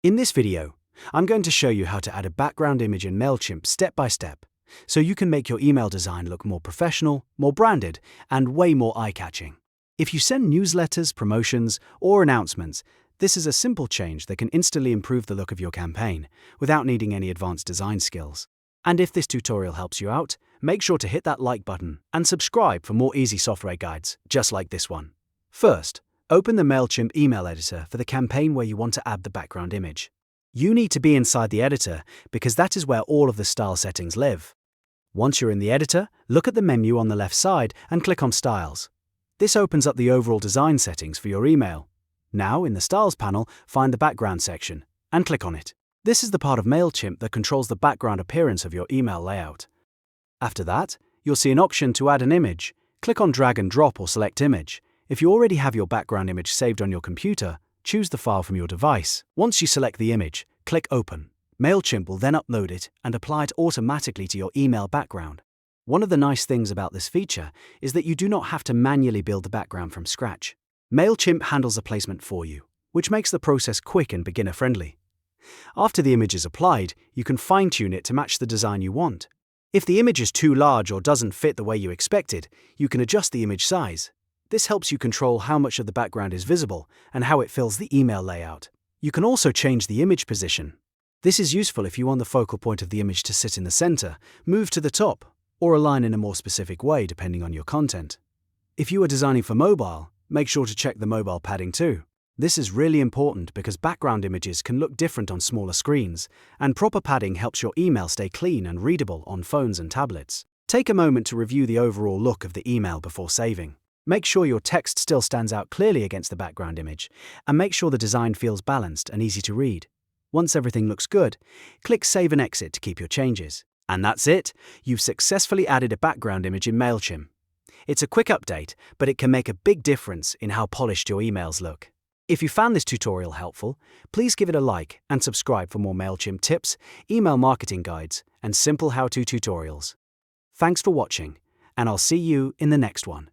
In this video, I'm going to show you how to add a background image in Mailchimp step by step, so you can make your email design look more professional, more branded, and way more eye-catching. If you send newsletters, promotions, or announcements, this is a simple change that can instantly improve the look of your campaign without needing any advanced design skills. And if this tutorial helps you out, make sure to hit that like button and subscribe for more easy software guides just like this one. First, open the Mailchimp email editor for the campaign where you want to add the background image. You need to be inside the editor because that is where all of the style settings live. Once you're in the editor, look at the menu on the left side and click on Styles. This opens up the overall design settings for your email. Now, in the Styles panel, find the Background section and click on it. This is the part of Mailchimp that controls the background appearance of your email layout. After that, you'll see an option to add an image. Click on Drag and Drop or Select Image. If you already have your background image saved on your computer, choose the file from your device. Once you select the image, click Open. Mailchimp will then upload it and apply it automatically to your email background. One of the nice things about this feature is that you do not have to manually build the background from scratch. Mailchimp handles the placement for you, which makes the process quick and beginner-friendly. After the image is applied, you can fine-tune it to match the design you want. If the image is too large or doesn't fit the way you expected, you can adjust the image size. This helps you control how much of the background is visible and how it fills the email layout. You can also change the image position. This is useful if you want the focal point of the image to sit in the center, move to the top, or align in a more specific way depending on your content. If you are designing for mobile, make sure to check the mobile padding too. This is really important because background images can look different on smaller screens, and proper padding helps your email stay clean and readable on phones and tablets. Take a moment to review the overall look of the email before saving. Make sure your text still stands out clearly against the background image, and make sure the design feels balanced and easy to read. Once everything looks good, click Save and Exit to keep your changes. And that's it! You've successfully added a background image in Mailchimp. It's a quick update, but it can make a big difference in how polished your emails look. If you found this tutorial helpful, please give it a like and subscribe for more Mailchimp tips, email marketing guides, and simple how-to tutorials. Thanks for watching, and I'll see you in the next one.